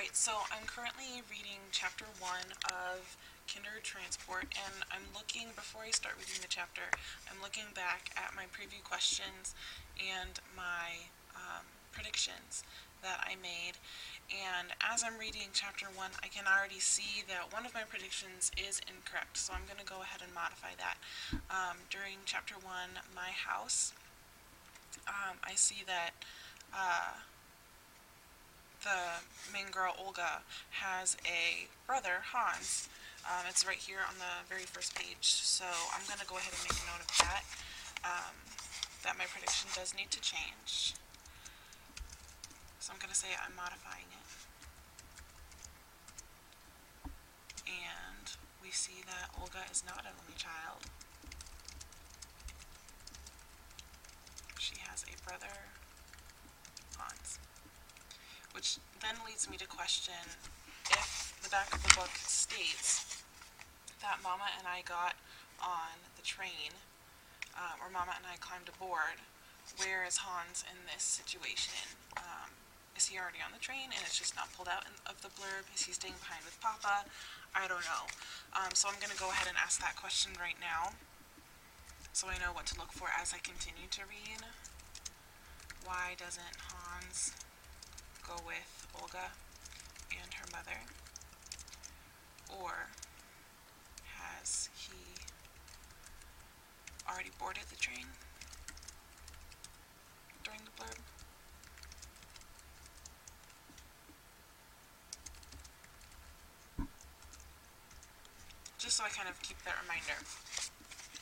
Alright, so I'm currently reading chapter 1 of Kindertransport, and before I start reading the chapter, I'm looking back at my preview questions and my predictions that I made. And as I'm reading chapter 1, I can already see that one of my predictions is incorrect, so I'm going to go ahead and modify that. During chapter 1, my house, I see that the main girl, Olga, has a brother, Hans. It's right here on the very first page, so I'm going to go ahead and make a note of that my prediction does need to change. So I'm going to say I'm modifying it. And we see that Olga is not an only child. She has a brother, Hans. Which then leads me to question if the back of the book states that Mama and I got on the train, or Mama and I climbed aboard, where is Hans in this situation? Is he already on the train and it's just not pulled out of the blurb? Is he staying behind with Papa? I don't know. So I'm going to go ahead and ask that question right now, so I know what to look for as I continue to read. Why doesn't Hans go with Olga and her mother? Or has he already boarded the train during the blurb? Just so I kind of keep that reminder.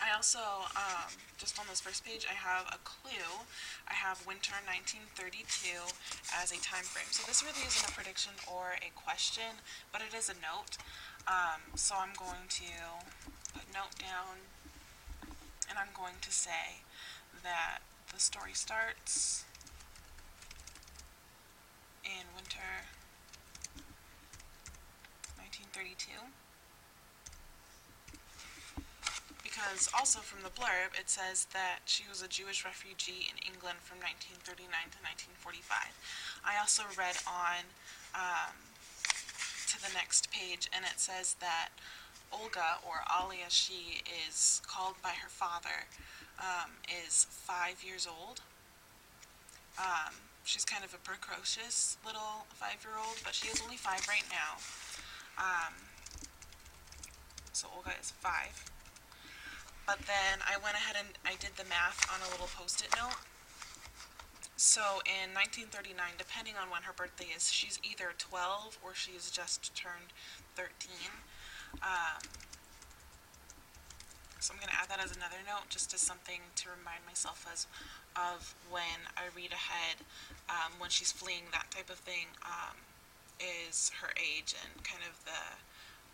I also, just on this first page, I have a clue. I have winter 1932 as a time frame. So this really isn't a prediction or a question, but it is a note. So I'm going to put note down, and I'm going to say that the story starts in winter 1932. Because also from the blurb, it says that she was a Jewish refugee in England from 1939 to 1945. I also read on to the next page, and it says that Olga, or Ali as she is called by her father, is 5 years old. She's kind of a precocious little 5-year-old, but she is only 5 right now. So Olga is 5. But then I went ahead and I did the math on a little post-it note. So in 1939, depending on when her birthday is, she's either 12 or she's just turned 13. So I'm going to add that as another note, just as something to remind myself of when I read ahead, when she's fleeing, that type of thing, is her age and kind of the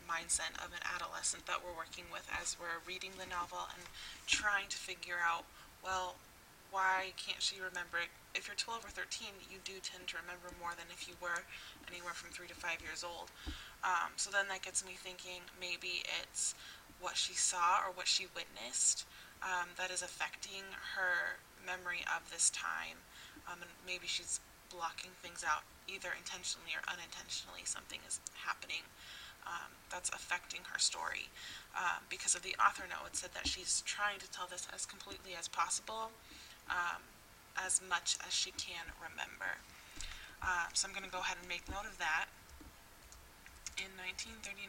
mindset of an adolescent that we're working with as we're reading the novel and trying to figure out, well, why can't she remember it? If you're 12 or 13, you do tend to remember more than if you were anywhere from 3 to 5 years old. So then that gets me thinking maybe it's what she saw or what she witnessed that is affecting her memory of this time, and maybe she's blocking things out either intentionally or unintentionally. Something is happening that's affecting her story. Because of the author note, it said that she's trying to tell this as completely as possible, as much as she can remember. So I'm going to go ahead and make note of that. In 1939,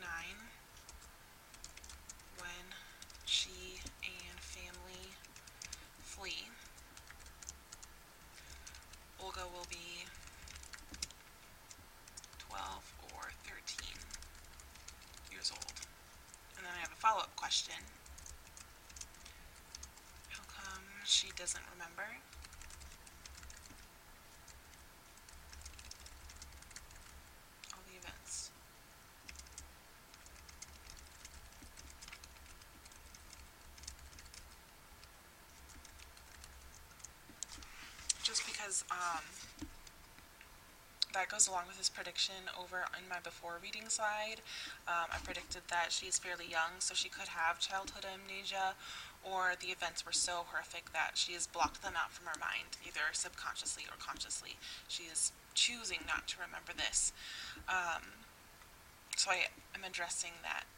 when she and family flee, Olga will be 12 or 13 years old. And then I have a follow-up question. How come she doesn't remember all the events? Just because that goes along with his prediction over in my before reading slide. I predicted that she's fairly young, so she could have childhood amnesia, or the events were so horrific that she has blocked them out from her mind, either subconsciously or consciously. She is choosing not to remember this. So I am addressing that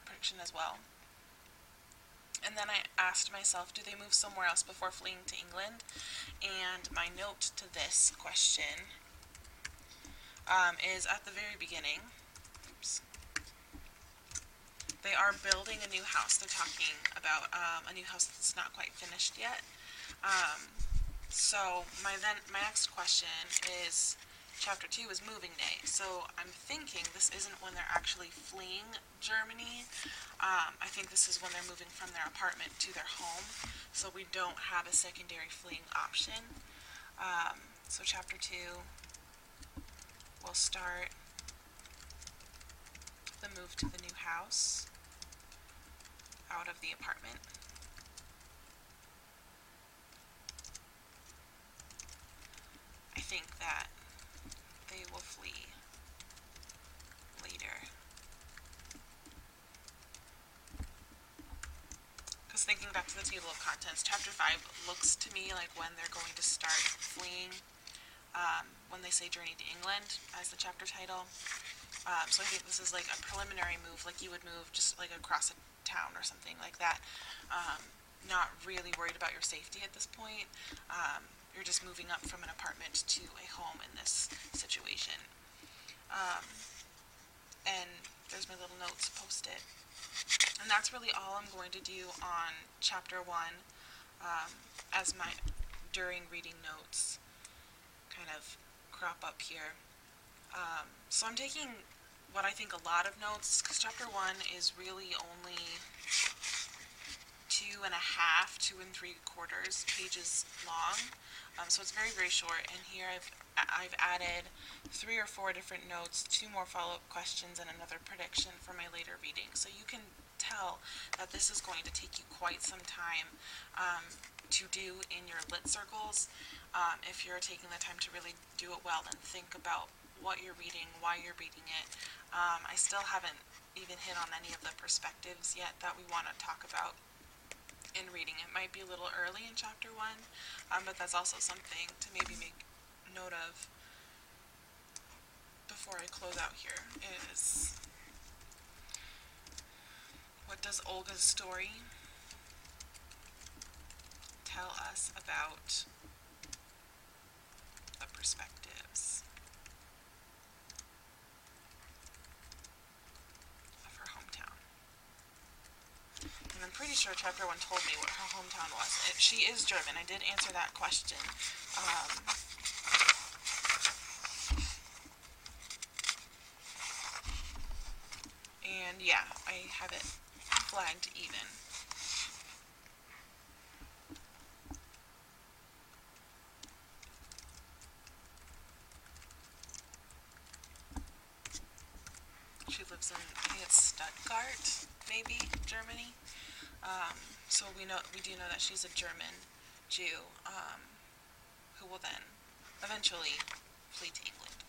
prediction as well. And then I asked myself, do they move somewhere else before fleeing to England? And my note to this question is at the very beginning. Oops. They are building a new house. They're talking about a new house that's not quite finished yet. So my next question is, Chapter 2 is moving day, so I'm thinking this isn't when they're actually fleeing Germany. I think this is when they're moving from their apartment to their home, so we don't have a secondary fleeing option. So Chapter 2 will start the move to the new house, out of the apartment. I think that they will flee later. Because thinking back to the table of contents, Chapter 5 looks to me like when they're going to start fleeing, when they say Journey to England as the chapter title. So I think this is like a preliminary move, like you would move just like across a town or something like that. Not really worried about your safety at this point. You're just moving up from an apartment to a home in this situation. And there's my little notes posted. And that's really all I'm going to do on Chapter 1 as my during reading notes kind of crop up here. So I'm taking what I think a lot of notes, because Chapter 1 is really only 2 3/4 pages long. So it's very, very short, and here I've added 3 or 4 different notes, 2 more follow-up questions, and another prediction for my later reading. So you can tell that this is going to take you quite some time to do in your lit circles. If you're taking the time to really do it well, then think about what you're reading, why you're reading it. I still haven't even hit on any of the perspectives yet that we want to talk about in reading. It might be a little early in Chapter 1, but that's also something to maybe make note of before I close out here, is what does Olga's story tell us about the perspectives of her hometown? And I'm pretty sure Chapter 1 told me what her hometown was. She is German. I did answer that question. And yeah, I have it flagged even. She lives in, I think it's Stuttgart, maybe, Germany. So we do know that she's a German Jew, who will then eventually flee to England.